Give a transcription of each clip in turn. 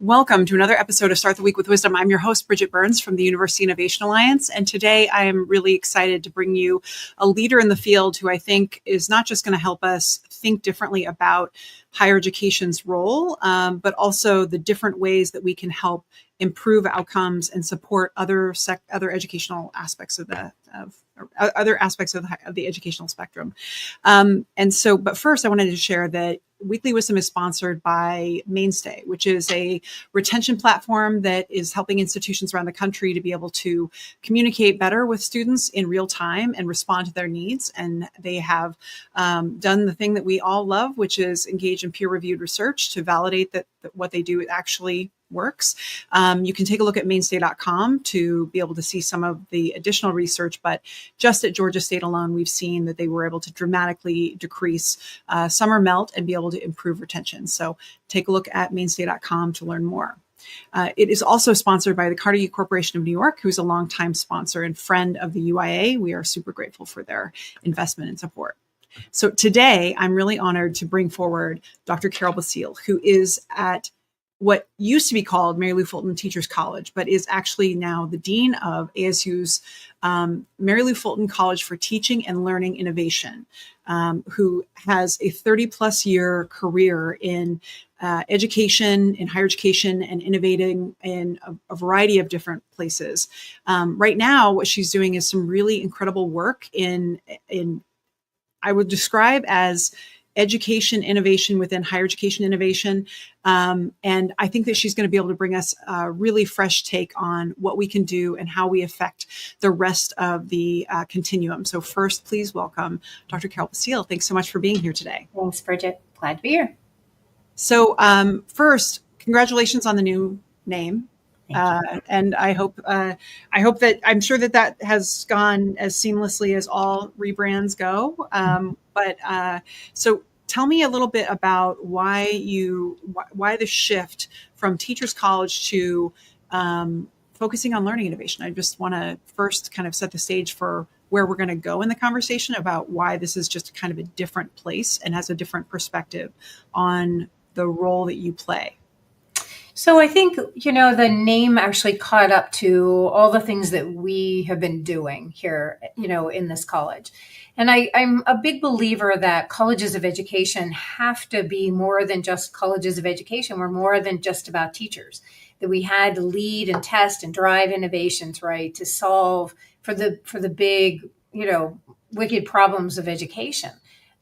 Welcome to another episode of Start the Week with Wisdom. I'm your host, Bridget Burns from the University Innovation Alliance. And today I am really excited to bring you a leader in the field who I think is not just going to help us think differently about higher education's role, but also the different ways that we can help improve outcomes and support other educational aspects of the educational spectrum. But first I wanted to share that Weekly Wisdom is sponsored by Mainstay, which is a retention platform that is helping institutions around the country to be able to communicate better with students in real time and respond to their needs. And they have done the thing that we all love, which is engage in peer-reviewed research to validate that what they do actually works. You can take a look at mainstay.com to be able to see some of the additional research, but just at Georgia State alone, we've seen that they were able to dramatically decrease summer melt and be able to improve retention. So take a look at mainstay.com to learn more. It is also sponsored by the Carnegie Corporation of New York, who's a longtime sponsor and friend of the UIA. We are super grateful for their investment and support. So today, I'm really honored to bring forward Dr. Carole Basile, who is at what used to be called Mary Lou Fulton Teachers College, but is actually now the dean of ASU's Mary Lou Fulton College for Teaching and Learning Innovation, who has a 30-plus year career in education, in higher education, and innovating in a variety of different places. Right now, what she's doing is some really incredible work in I would describe as education innovation within higher education innovation. And I think that she's going to be able to bring us a really fresh take on what we can do and how we affect the rest of the continuum. So first, please welcome Dr. Carole Basile. Thanks so much for being here today. Thanks, Bridget. Glad to be here. So first, congratulations on the new name. And I hope that I'm sure that has gone as seamlessly as all rebrands go. So tell me a little bit about why the shift from Teachers College to focusing on learning innovation. I just want to first kind of set the stage for where we're going to go in the conversation about why this is just kind of a different place and has a different perspective on the role that you play. So I think, the name actually caught up to all the things that we have been doing here, in this college. And I'm a big believer that colleges of education have to be more than just colleges of education. We're more than just about teachers, that we had to lead and test and drive innovations, right, to solve for the big, wicked problems of education.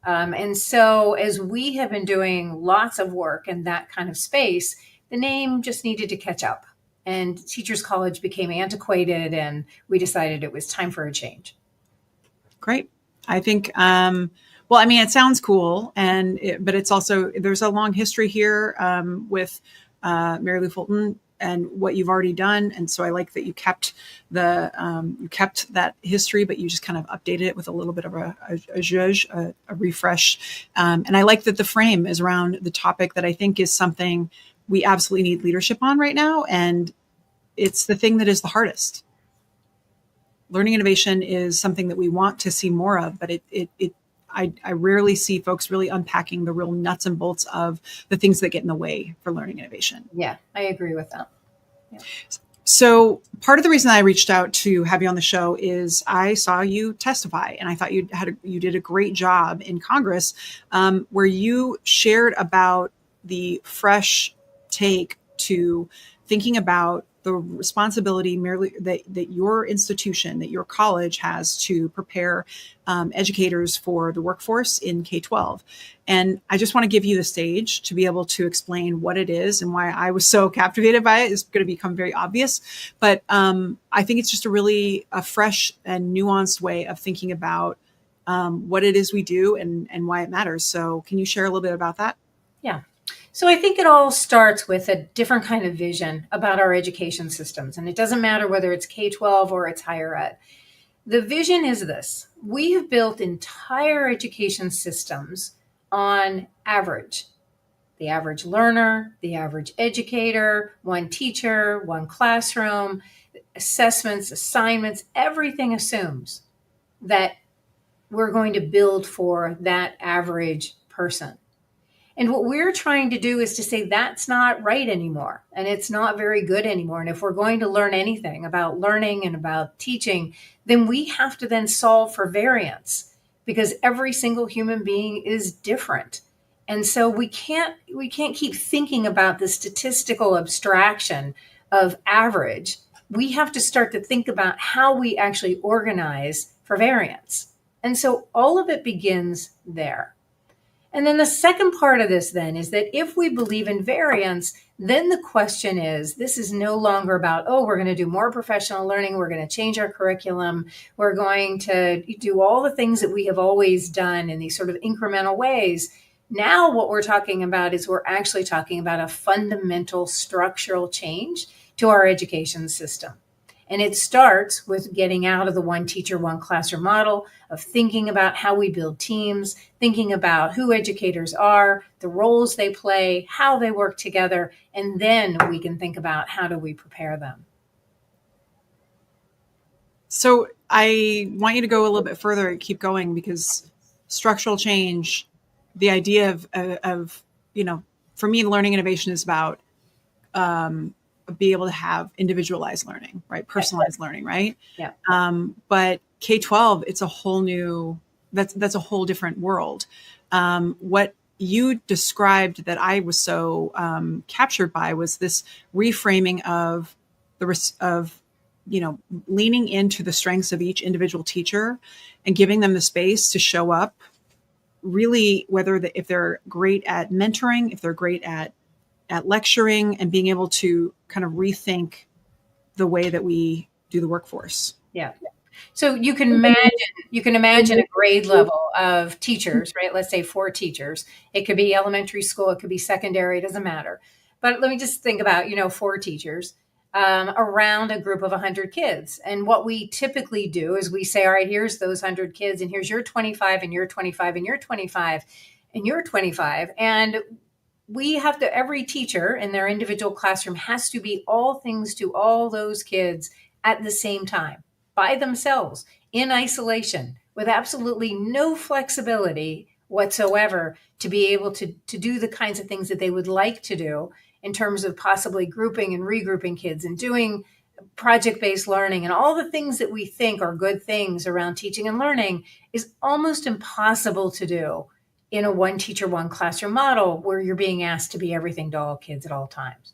And so as we have been doing lots of work in that kind of space, the name just needed to catch up, and Teachers College became antiquated, and we decided it was time for a change. Great. I think, it sounds cool, but it's also, there's a long history here with Mary Lou Fulton and what you've already done. And so I like that you kept that history, but you just kind of updated it with a little bit of a refresh. And I like that the frame is around the topic that I think is something we absolutely need leadership on right now. And it's the thing that is the hardest. Learning innovation is something that we want to see more of, but I rarely see folks really unpacking the real nuts and bolts of the things that get in the way for learning innovation. Yeah, I agree with that. Yeah. So part of the reason I reached out to have you on the show is I saw you testify, and I thought you did a great job in Congress, where you shared about the fresh take to thinking about the responsibility merely that your institution, that your college has to prepare educators for the workforce in K-12. And I just want to give you the stage to be able to explain what it is and why I was so captivated by it. It's going to become very obvious, but I think it's just a fresh and nuanced way of thinking about what it is we do and why it matters. So can you share a little bit about that? Yeah. So I think it all starts with a different kind of vision about our education systems. And it doesn't matter whether it's K-12 or it's higher ed. The vision is this: we have built entire education systems on average. The average learner, the average educator, one teacher, one classroom, assessments, assignments, everything assumes that we're going to build for that average person. And what we're trying to do is to say that's not right anymore. And it's not very good anymore. And if we're going to learn anything about learning and about teaching, then we have to then solve for variance, because every single human being is different. And so we can't keep thinking about the statistical abstraction of average. We have to start to think about how we actually organize for variance. And so all of it begins there. And then the second part of this then is that if we believe in variance, then the question is, this is no longer about, oh, we're going to do more professional learning. We're going to change our curriculum. We're going to do all the things that we have always done in these sort of incremental ways. Now what we're talking about is we're actually talking about a fundamental structural change to our education system. And it starts with getting out of the one teacher, one classroom model, of thinking about how we build teams, thinking about who educators are, the roles they play, how they work together, and then we can think about how do we prepare them. So I want you to go a little bit further and keep going, because structural change, the idea of for me, learning innovation is about be able to have individualized learning, right? Personalized learning, right? Yeah. But K-12, it's a whole new, that's a whole different world. What you described that I was so captured by was this reframing of leaning into the strengths of each individual teacher and giving them the space to show up, really, if they're great at mentoring, if they're great at lecturing, and being able to kind of rethink the way that we do the workforce. Yeah. So you can imagine a grade level of teachers, right? Let's say 4 teachers. It could be elementary school, it could be secondary, it doesn't matter. But let me just think about, 4 teachers around a group of 100 kids. And what we typically do is we say, all right, here's those 100 kids, and here's your 25, and your 25, and your 25, and your 25. And we have to, every teacher in their individual classroom has to be all things to all those kids at the same time, by themselves, in isolation, with absolutely no flexibility whatsoever to be able to do the kinds of things that they would like to do in terms of possibly grouping and regrouping kids and doing project-based learning and all the things that we think are good things around teaching and learning is almost impossible to do in a one teacher, one classroom model where you're being asked to be everything to all kids at all times.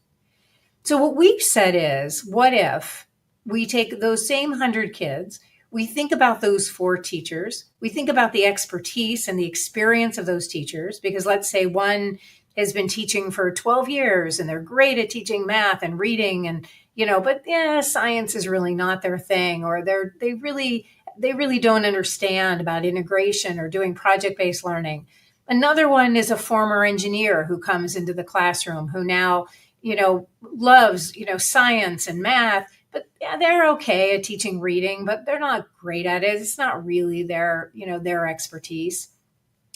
So what we've said is, what if we take those same 100 kids, we think about those 4 teachers, we think about the expertise and the experience of those teachers, because let's say one has been teaching for 12 years and they're great at teaching math and reading and, but science is really not their thing, or they really don't understand about integration or doing project-based learning. Another one is a former engineer who comes into the classroom who now, loves, science and math, but they're okay at teaching reading, but they're not great at it. It's not really their expertise.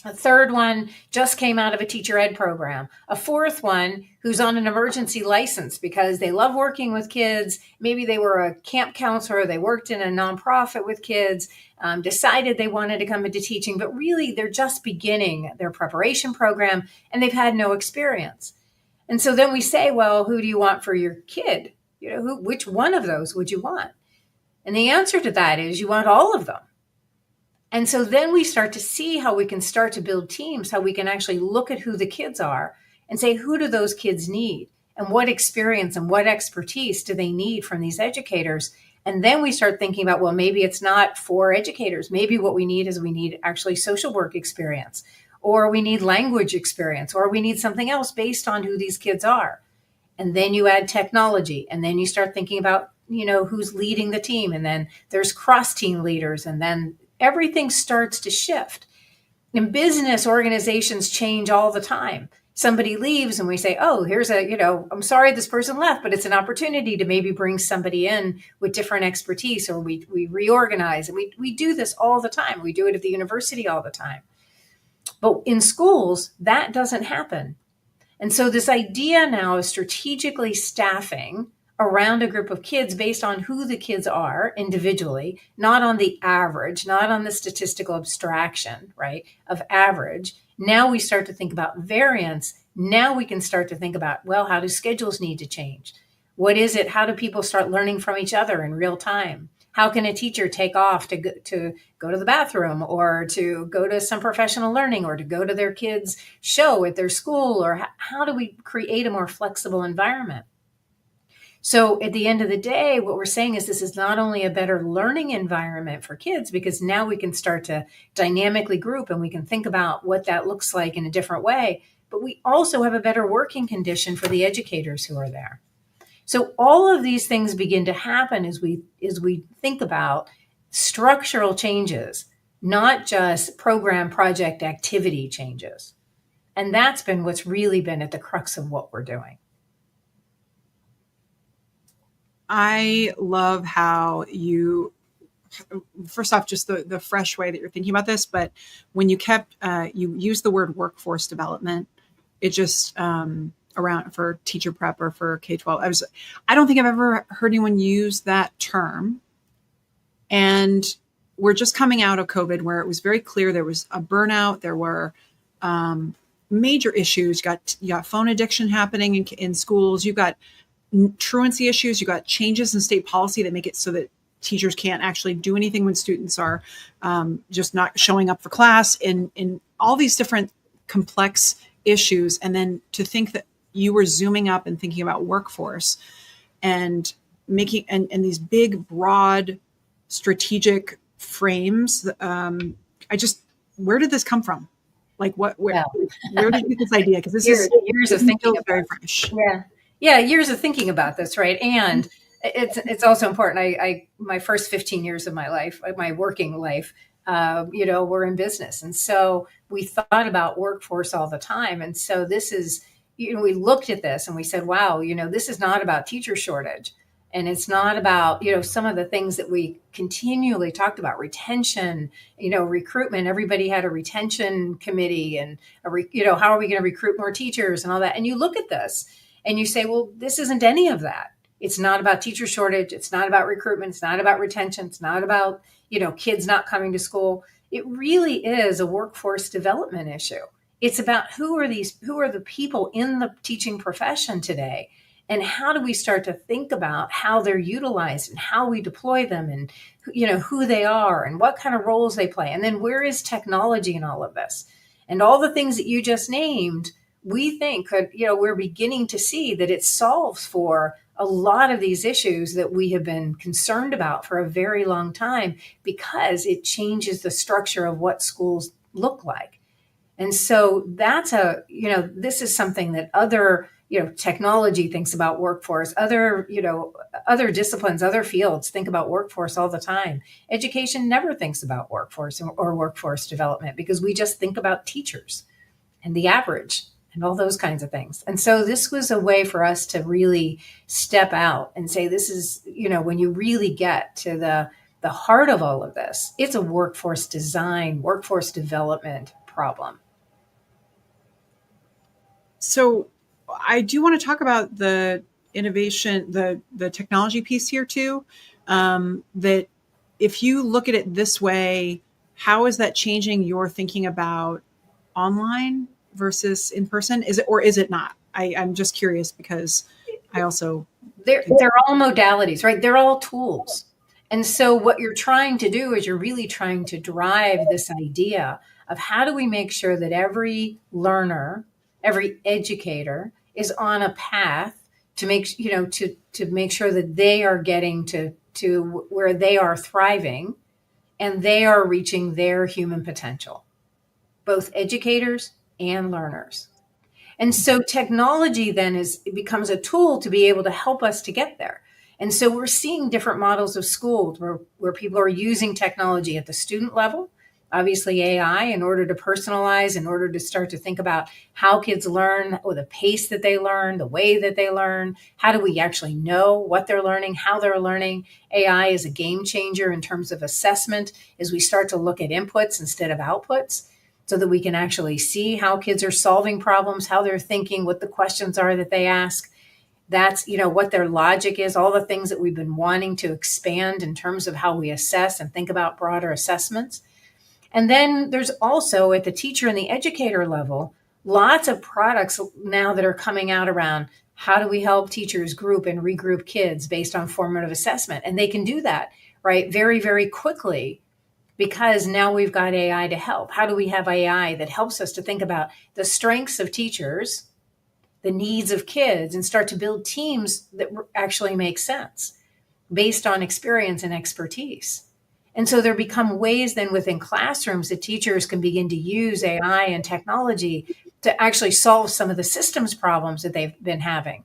A third one just came out of a teacher ed program. A fourth one who's on an emergency license because they love working with kids. Maybe they were a camp counselor. They worked in a nonprofit with kids, decided they wanted to come into teaching, but really they're just beginning their preparation program and they've had no experience. And so then we say, well, who do you want for your kid? Which one of those would you want? And the answer to that is you want all of them. And so then we start to see how we can start to build teams, how we can actually look at who the kids are and say, who do those kids need? And what experience and what expertise do they need from these educators? And then we start thinking about, well, maybe it's not for educators. Maybe what we need is we need actually social work experience, or we need language experience, or we need something else based on who these kids are. And then you add technology, and then you start thinking about, who's leading the team. And then there's cross-team leaders, and then everything starts to shift. In business, organizations change all the time. Somebody leaves and we say, oh, here's I'm sorry this person left, but it's an opportunity to maybe bring somebody in with different expertise, or we reorganize. And we do this all the time. We do it at the university all the time. But in schools, that doesn't happen. And so this idea now of strategically staffing around a group of kids based on who the kids are individually, not on the average, not on the statistical abstraction, right, of average. Now we start to think about variance. Now we can start to think about, well, how do schedules need to change? What is it? How do people start learning from each other in real time? How can a teacher take off to go to the bathroom, or to go to some professional learning, or to go to their kids' show at their school? Or how do we create a more flexible environment? So at the end of the day, what we're saying is this is not only a better learning environment for kids, because now we can start to dynamically group and we can think about what that looks like in a different way, but we also have a better working condition for the educators who are there. So all of these things begin to happen as we think about structural changes, not just program, project, activity changes. And that's been what's really been at the crux of what we're doing. I love how you, first off, just the fresh way that you're thinking about this, but when you you used the word workforce development, it just, around for teacher prep or for K-12, I don't think I've ever heard anyone use that term. And we're just coming out of COVID, where it was very clear there was a burnout. There were major issues. You got phone addiction happening in schools. You've got truancy issues. You got changes in state policy that make it so that teachers can't actually do anything when students are just not showing up for class, in all these different complex issues. And then to think that you were zooming up and thinking about workforce and making, and these big, broad, strategic frames. Where did this come from? Like where did you get this idea? Because this is years of thinking about very fresh. Yeah, years of thinking about this, right? And it's also important. I my first 15 years of my life, my working life, were in business, and so we thought about workforce all the time. And so this is, we looked at this and we said, wow, this is not about teacher shortage, and it's not about some of the things that we continually talked about, retention, recruitment. Everybody had a retention committee, and how are we going to recruit more teachers and all that. And you look at this and you say, well, this isn't any of that. It's not about teacher shortage. It's not about recruitment. It's not about retention. It's not about, kids not coming to school. It really is a workforce development issue. It's about who are the people in the teaching profession today, and how do we start to think about how they're utilized and how we deploy them, and, who they are and what kind of roles they play. And then where is technology in all of this? And all the things that you just named, we think we're beginning to see that it solves for a lot of these issues that we have been concerned about for a very long time, because it changes the structure of what schools look like. And so that's this is something that other, technology thinks about workforce, other disciplines, other fields think about workforce all the time. Education never thinks about workforce or workforce development, because we just think about teachers and the average and all those kinds of things. And so this was a way for us to really step out and say, this is, when you really get to the heart of all of this, it's a workforce design, workforce development problem. So I do want to talk about the innovation, the technology piece here too. That if you look at it this way, how is that changing your thinking about online versus in person? Is it, or is it not? I'm just curious, because I also... They're all modalities, right? They're all tools. And so what you're trying to do is you're really trying to drive this idea of how do we make sure that every learner, every educator is on a path to make, to make sure that they are getting to where they are thriving and they are reaching their human potential, both educators and learners. And so technology then it becomes a tool to be able to help us to get there. And so we're seeing different models of schools where people are using technology at the student level, obviously AI, in order to personalize, in order to start to think about how kids learn, or the pace that they learn, the way that they learn. How do we actually know what they're learning, how they're learning? AI is a game changer in terms of assessment as we start to look at inputs instead of outputs, so that we can actually see how kids are solving problems, how they're thinking, what the questions are that they ask. That's, what their logic is, all the things that we've been wanting to expand in terms of how we assess and think about broader assessments. And then there's also at the teacher and the educator level, lots of products now that are coming out around how do we help teachers group and regroup kids based on formative assessment. And they can do that, right, very, very quickly, because now we've got AI to help. How do we have AI that helps us to think about the strengths of teachers, the needs of kids, and start to build teams that actually make sense based on experience and expertise? And so there become ways then within classrooms that teachers can begin to use AI and technology to actually solve some of the systems problems that they've been having,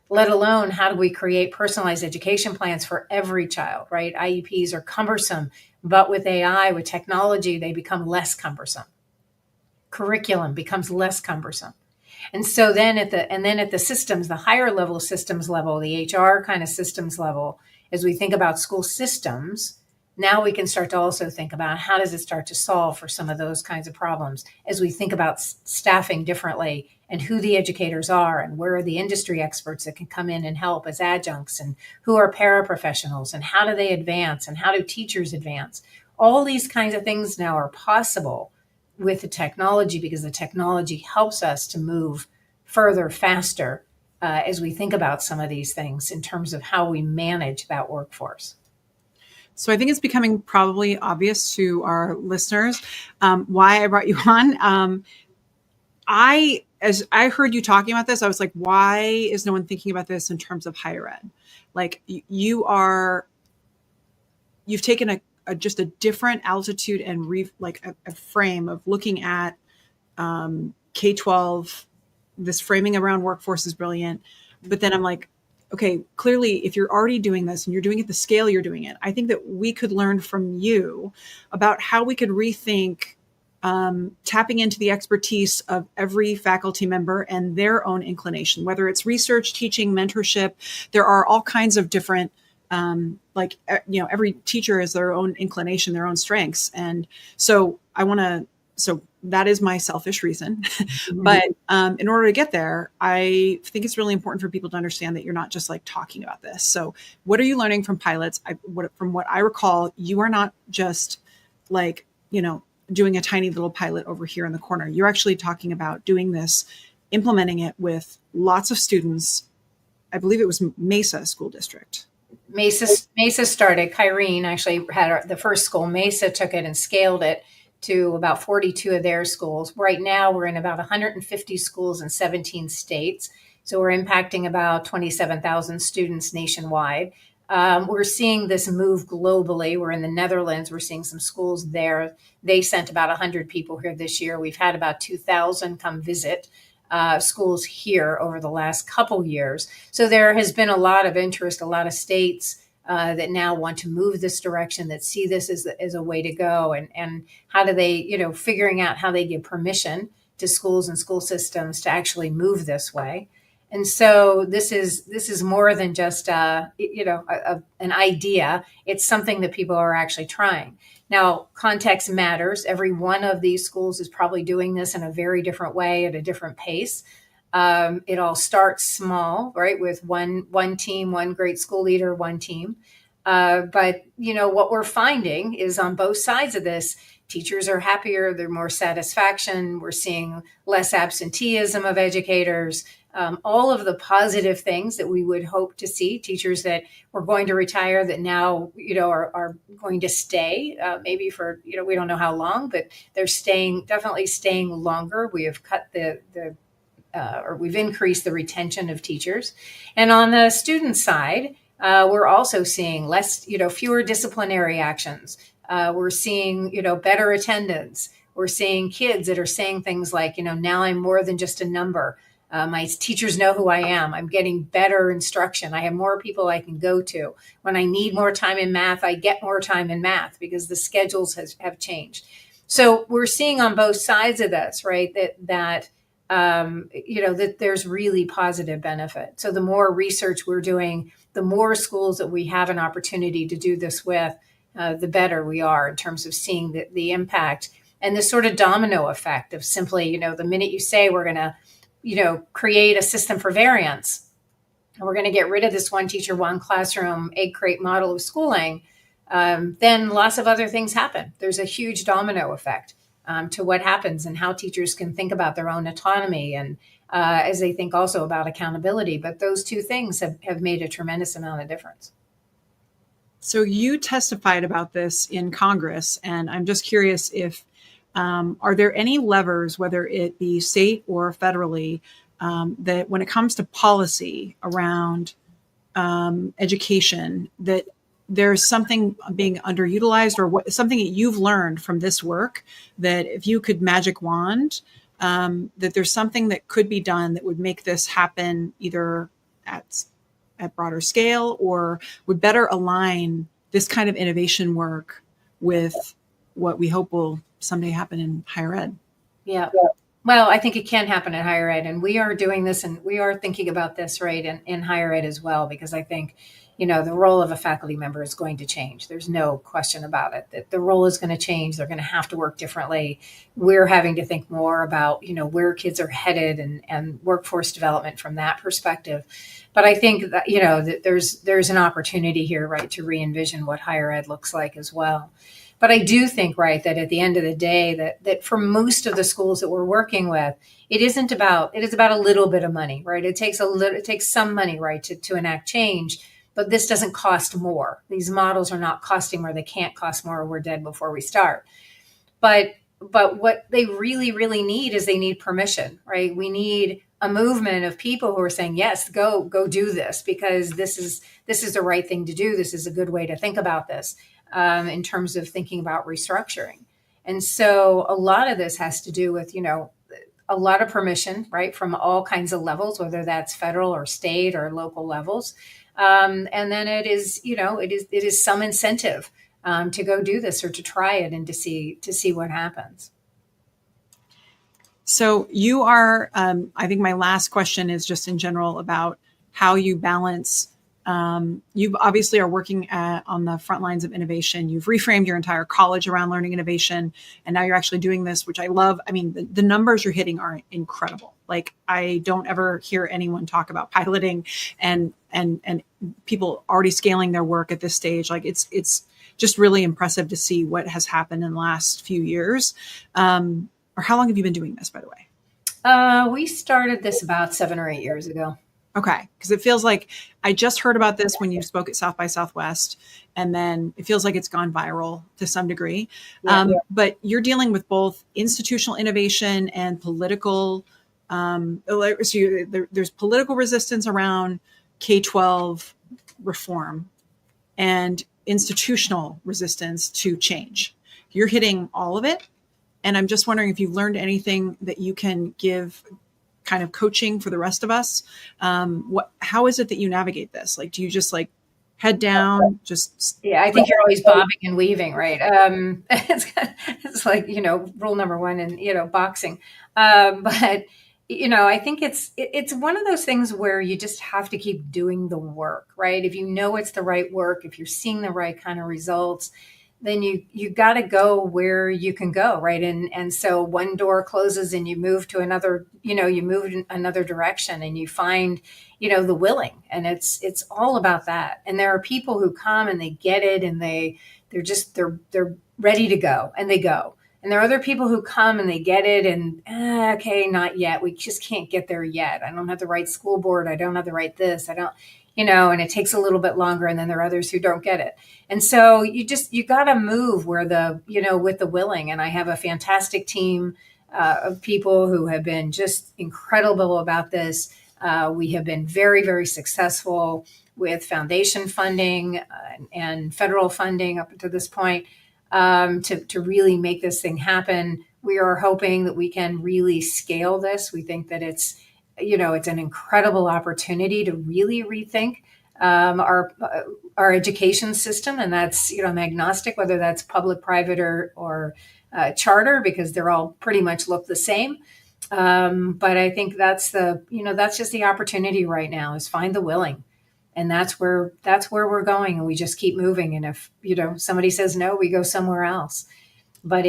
let alone how do we create personalized education plans for every child, right? IEPs are cumbersome, but with AI, with technology, they become less cumbersome. Curriculum becomes less cumbersome. And so then at the systems, the higher level systems level, the HR kind of systems level, as we think about school systems, now we can start to also think about how does it start to solve for some of those kinds of problems as we think about staffing differently and who the educators are and where are the industry experts that can come in and help as adjuncts and who are paraprofessionals and how do they advance and how do teachers advance. All these kinds of things now are possible with the technology because the technology helps us to move further, faster as we think about some of these things in terms of how we manage that workforce. So I think it's becoming probably obvious to our listeners why I brought you on. As I heard you talking about this, I was like, why is no one thinking about this in terms of higher ed? Like you've taken just a different altitude and a frame of looking at K-12. This framing around workforce is brilliant. But then I'm like, okay, clearly, if you're already doing this and you're doing it the scale you're doing it, I think that we could learn from you about how we could rethink tapping into the expertise of every faculty member and their own inclination, whether it's research, teaching, mentorship. There are all kinds of different, every teacher has their own inclination, their own strengths. And so so that is my selfish reason. Mm-hmm. But in order to get there, I think it's really important for people to understand that you're not just like talking about this. So what are you learning from pilots? From what I recall, you are not just like, doing a tiny little pilot over here in the corner. You're actually talking about doing this, implementing it with lots of students. I believe it was Mesa School District. Mesa started. Kyrene actually had the first school. Mesa took it and scaled it to about 42 of their schools. Right now, we're in about 150 schools in 17 states. So we're impacting about 27,000 students nationwide. We're seeing this move globally. We're in the Netherlands. We're seeing some schools there. They sent about 100 people here this year. We've had about 2,000 come visit schools here over the last couple years. So there has been a lot of interest, a lot of states that now want to move this direction, that see this as a way to go. And how do they, figuring out how they give permission to schools and school systems to actually move this way. And so this is more than just an idea. It's something that people are actually trying. Now, context matters. Every one of these schools is probably doing this in a very different way at a different pace. It all starts small, right, with one team, one great school leader, one team. But what we're finding is on both sides of this, teachers are happier, they're more satisfaction. We're seeing less absenteeism of educators. All of the positive things that we would hope to see, teachers that were going to retire that now, are going to stay, maybe for, we don't know how long, but they're definitely staying longer. We have cut we've increased the retention of teachers. And on the student side, we're also seeing fewer disciplinary actions. We're seeing, better attendance. We're seeing kids that are saying things like, now I'm more than just a number. My teachers know who I am. I'm getting better instruction. I have more people I can go to. When I need more time in math, I get more time in math because the schedules have changed. So we're seeing on both sides of this, right, that there's really positive benefit. So the more research we're doing, the more schools that we have an opportunity to do this with, the better we are in terms of seeing the impact and this sort of domino effect of simply, the minute you say we're going to, create a system for variance, and we're going to get rid of this one teacher, one classroom, egg crate model of schooling, then lots of other things happen. There's a huge domino effect to what happens and how teachers can think about their own autonomy and as they think also about accountability. But those two things have made a tremendous amount of difference. So you testified about this in Congress, and I'm just curious if are there any levers, whether it be state or federally, that when it comes to policy around education, that there's something being underutilized or something that you've learned from this work that if you could magic wand, that there's something that could be done that would make this happen either at broader scale or would better align this kind of innovation work with what we hope will someday happen in higher ed. Yeah. Well, I think it can happen in higher ed, and we are doing this and we are thinking about this right in higher ed as well, because I think, the role of a faculty member is going to change. There's no question about it, that the role is going to change. They're going to have to work differently. We're having to think more about, where kids are headed and workforce development from that perspective. But I think that, that there's an opportunity here, right, to re-envision what higher ed looks like as well. But I do think, right, that at the end of the day, that for most of the schools that we're working with, it is about a little bit of money, right? It takes some money, right, to enact change. But this doesn't cost more. These models are not costing more. They can't cost more. We're dead before we start. But what they really, really need is they need permission, right? We need a movement of people who are saying, yes, go do this, because this is the right thing to do. This is a good way to think about this in terms of thinking about restructuring. And so a lot of this has to do with, a lot of permission, right, from all kinds of levels, whether that's federal or state or local levels. And then it is some incentive to go do this or to try it and to see what happens. So you are, I think my last question is just in general about how you balance. You obviously are working on the front lines of innovation. You've reframed your entire college around learning innovation, and now you're actually doing this, which I love. I mean, the numbers you're hitting are incredible. Like, I don't ever hear anyone talk about piloting and people already scaling their work at this stage. Like, it's just really impressive to see what has happened in the last few years. Or how long have you been doing this, by the way? We started this about 7 or 8 years ago. Okay. Because it feels like I just heard about this when you spoke at South by Southwest, and then it feels like it's gone viral to some degree. But you're dealing with both institutional innovation and political. So there's political resistance around K-12 reform and institutional resistance to change. You're hitting all of it. And I'm just wondering if you've learned anything that you can give kind of coaching for the rest of us. How is it that you navigate this? Like, do you just like head down? I think you're always bobbing and weaving, right? It's like, rule number one in, boxing. But, I think it's one of those things where you just have to keep doing the work, right? If you know it's the right work, if you're seeing the right kind of results, then you got to go where you can go, right? And so one door closes and you move to another, you move in another direction and you find, the willing, and it's all about that. And there are people who come and they get it and they're ready to go and they go. And there are other people who come and they get it and, okay, not yet. We just can't get there yet. I don't have the right school board. I don't have the right this. I don't, and it takes a little bit longer. And then there are others who don't get it. And so you got to move where with the willing. And I have a fantastic team of people who have been just incredible about this. We have been very, very successful with foundation funding and federal funding up to this point to really make this thing happen. We are hoping that we can really scale this. We think that it's an incredible opportunity to really rethink our education system, and that's I'm agnostic whether that's public, private, or charter, because they're all pretty much look the same. But I think that's that's just the opportunity right now, is find the willing, and that's where we're going, and we just keep moving. And if somebody says no, we go somewhere else. But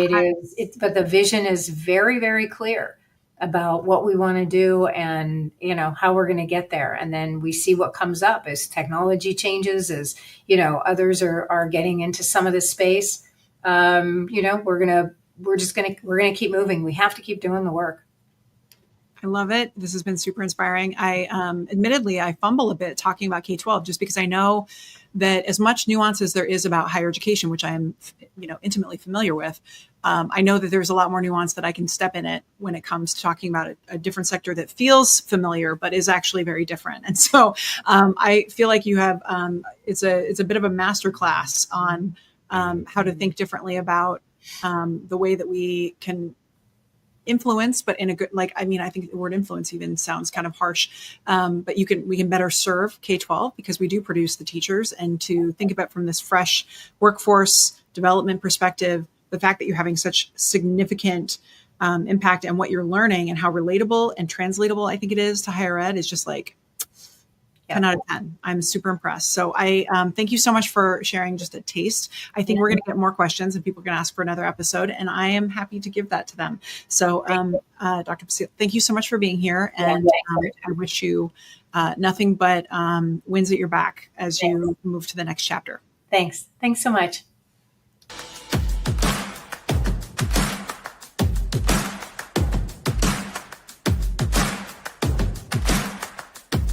but the vision is very, very clear. about what we want to do and, how we're going to get there. And then we see what comes up as technology changes, as, others are getting into some of this space. We're going to keep moving. We have to keep doing the work. I love it. This has been super inspiring. Admittedly, I fumble a bit talking about K-12 just because I know that as much nuance as there is about higher education, which I am, intimately familiar with, I know that there's a lot more nuance that I can step in it when it comes to talking about a different sector that feels familiar, but is actually very different. And so I feel like you have, it's a bit of a masterclass on how to think differently about the way that we can influence, but in a good, I think the word influence even sounds kind of harsh. But we can better serve K-12 because we do produce the teachers, and to think about from this fresh workforce development perspective, the fact that you're having such significant impact on what you're learning and how relatable and translatable I think it is to higher ed is just 10 out of 10. I'm super impressed. So I thank you so much for sharing just a taste. I think we're going to get more questions and people are going to ask for another episode, and I am happy to give that to them. So Dr. Basile, thank you so much for being here. And I wish you nothing but wins at your back as you move to the next chapter. Thanks. Thanks so much.